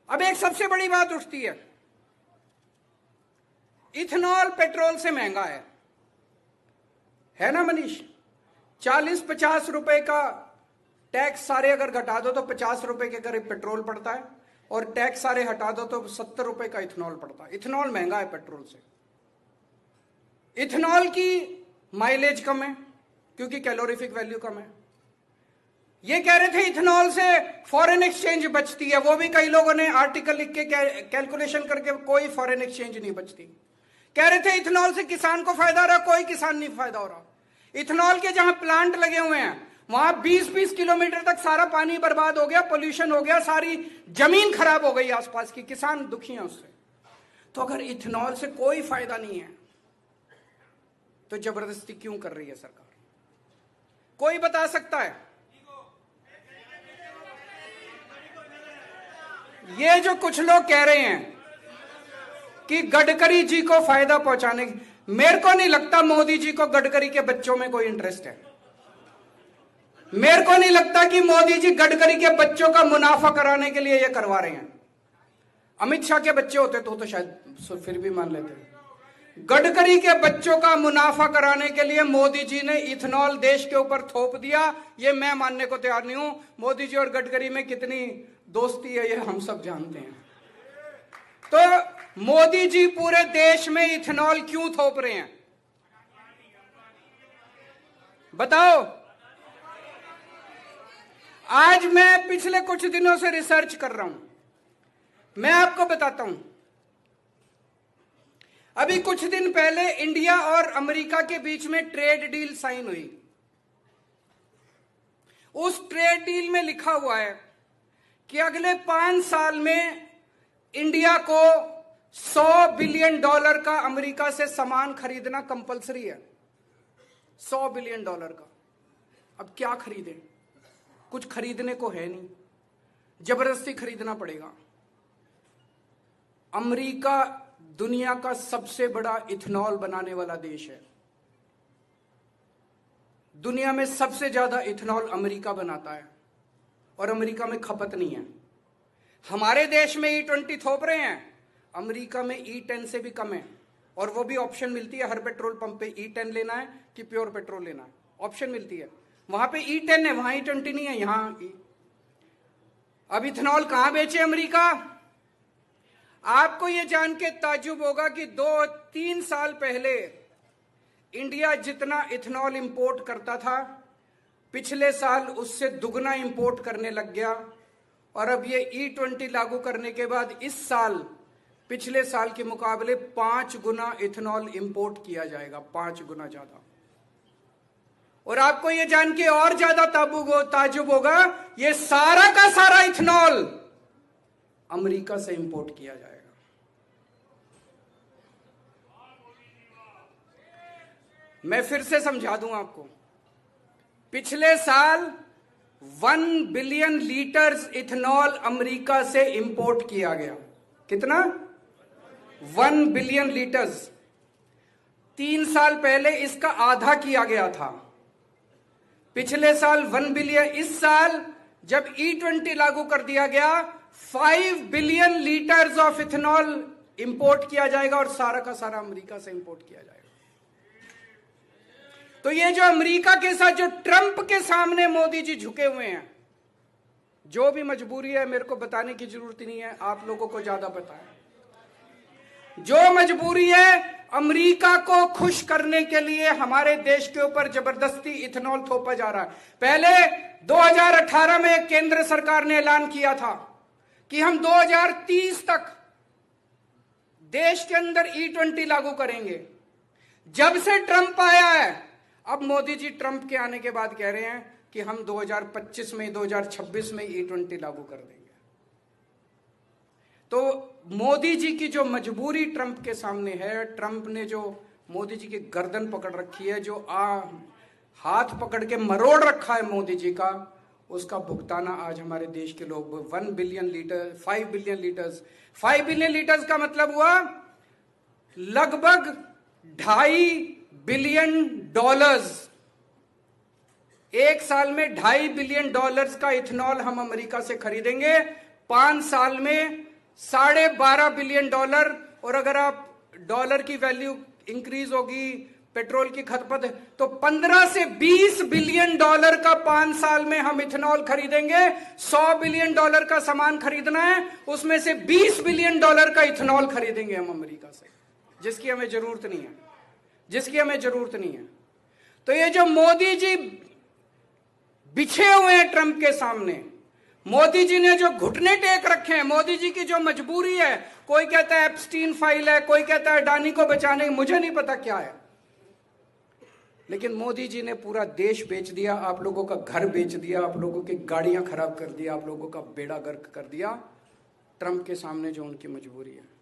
अब एक सबसे बड़ी बात उठती है, इथेनॉल पेट्रोल से महंगा है ना मनीष? 40-50 रुपए का टैक्स सारे अगर घटा दो तो 50 रुपए के करीब पेट्रोल पड़ता है, और टैक्स सारे हटा दो तो 70 रुपए का इथेनॉल पड़ता है। इथेनॉल महंगा है पेट्रोल से। इथेनॉल की माइलेज कम है क्योंकि कैलोरीफिक वैल्यू कम है। ये कह रहे थे इथेनॉल से फॉरेन एक्सचेंज बचती है, वो भी कई लोगों ने आर्टिकल लिख के कैलकुलेशन करके कोई फॉरेन एक्सचेंज नहीं बचती। कह रहे थे इथेनॉल से किसान को फायदा हो रहा, कोई किसान नहीं फायदा हो रहा। इथेनॉल के जहां प्लांट लगे हुए हैं वहां 20-20 किलोमीटर तक सारा पानी बर्बाद हो गया, पोल्यूशन हो गया, सारी जमीन खराब हो गई आसपास की, किसान दुखी हैं उससे। तो अगर इथेनॉल से कोई फायदा नहीं है तो जबरदस्ती क्यों कर रही है सरकार? कोई बता सकता है? ये जो कुछ लोग कह रहे हैं कि गडकरी जी को फायदा पहुंचाने, मेरे को नहीं लगता मोदी जी को गडकरी के बच्चों में कोई इंटरेस्ट है। मेरे को नहीं लगता कि मोदी जी गडकरी के बच्चों का मुनाफा कराने के लिए ये करवा रहे हैं। अमित शाह के बच्चे होते तो शायद फिर भी मान लेते। गडकरी के बच्चों का मुनाफा कराने के लिए मोदी जी ने इथेनॉल देश के ऊपर थोप दिया, ये मैं मानने को तैयार नहीं हूं। मोदी जी और गडकरी में कितनी दोस्ती है ये हम सब जानते हैं। तो मोदी जी पूरे देश में इथेनॉल क्यों थोप रहे हैं बताओ? आज मैं पिछले कुछ दिनों से रिसर्च कर रहा हूं, मैं आपको बताता हूं। अभी कुछ दिन पहले इंडिया और अमेरिका के बीच में ट्रेड डील साइन हुई। उस ट्रेड डील में लिखा हुआ है कि अगले 5 साल में इंडिया को $100 बिलियन का अमेरिका से सामान खरीदना कंपलसरी है। $100 बिलियन का। अब क्या खरीदें? कुछ खरीदने को है नहीं, जबरदस्ती खरीदना पड़ेगा। अमेरिका दुनिया का सबसे बड़ा इथेनॉल बनाने वाला देश है। दुनिया में सबसे ज्यादा इथेनॉल अमेरिका बनाता है और अमेरिका में खपत नहीं है। हमारे देश में E20 थोप रहे हैं, अमेरिका में E10 से भी कम है, और वो भी ऑप्शन मिलती है हर पेट्रोल पंप पे, E10 लेना है कि प्योर पेट्रोल लेना है, ऑप्शन मिलती है। वहां पे E10 है, वहां E20 नहीं है, यहां अब इथेनॉल कहां बेचे अमेरिका? आपको यह जान के ताज्जुब होगा कि 2-3 साल पहले इंडिया जितना इथेनॉल इंपोर्ट करता था, पिछले साल उससे दुगना इंपोर्ट करने लग गया। और अब ये E20 लागू करने के बाद इस साल पिछले साल के मुकाबले 5 गुना इथेनॉल इंपोर्ट किया जाएगा, 5 गुना ज्यादा। और आपको यह जान के और ज्यादा ताज्जुब होगा, ये सारा का सारा इथेनॉल अमेरिका से इंपोर्ट किया जाएगा। मैं फिर से समझा दूं आपको, पिछले साल 1 बिलियन लीटर्स इथेनॉल अमेरिका से इंपोर्ट किया गया। कितना? 1 बिलियन लीटर्स। 3 साल पहले इसका आधा किया गया था। पिछले साल 1 बिलियन, इस साल जब E20 लागू कर दिया गया 5 billion litres of ethanol import किया जाएगा, और सारा का सारा अमेरिका से इंपोर्ट किया जाएगा। तो ये जो अमेरिका के साथ जो ट्रंप के सामने मोदी जी झुके हुए हैं, जो भी मजबूरी है मेरे को बताने की जरूरत नहीं है, आप लोगों को ज्यादा पता है। जो मजबूरी है, अमेरिका को खुश करने के लिए हमारे देश के ऊपर जबरदस्ती इथेनॉल थोपा जा रहा है। पहले 2018 में केंद्र सरकार ने ऐलान किया था कि हम 2030 तक देश के अंदर E20 लागू करेंगे। जब से ट्रंप आया है, अब मोदी जी ट्रंप के आने के बाद कह रहे हैं कि हम 2025 में 2026 में E20 लागू कर देंगे। तो मोदी जी की जो मजबूरी ट्रंप के सामने है, ट्रंप ने जो मोदी जी की गर्दन पकड़ रखी है, जो हाथ पकड़ के मरोड़ रखा है मोदी जी का, उसका भुगताना आज हमारे देश के लोग 1 billion litre 5 billion litres 5 billion litres का मतलब हुआ लगभग $2.5 बिलियन। एक साल में $2.5 बिलियन का इथेनॉल हम अमेरिका से खरीदेंगे। 5 साल में 12.5 बिलियन डॉलर, और अगर आप डॉलर की वैल्यू इंक्रीज होगी, पेट्रोल की खपत, तो 15 से 20 बिलियन डॉलर का 5 साल में हम इथेनॉल खरीदेंगे। 100 बिलियन डॉलर का सामान खरीदना है, उसमें से 20 बिलियन डॉलर का इथेनॉल खरीदेंगे हम अमेरिका से, जिसकी हमें जरूरत नहीं है, जिसकी हमें जरूरत नहीं है। तो ये जो मोदी जी बिछे हुए हैं ट्रंप के सामने, मोदी जी ने जो घुटने टेक रखे हैं, मोदी जी की जो मजबूरी है, कोई कहता है एप्स्टीन फाइल है, कोई कहता है अडानी को बचाने, मुझे नहीं पता क्या है, लेकिन मोदी जी ने पूरा देश बेच दिया, आप लोगों का घर बेच दिया, आप लोगों की गाड़ियां खराब कर दिया, आप लोगों का बेड़ा गर्क कर दिया, ट्रंप के सामने जो उनकी मजबूरी है।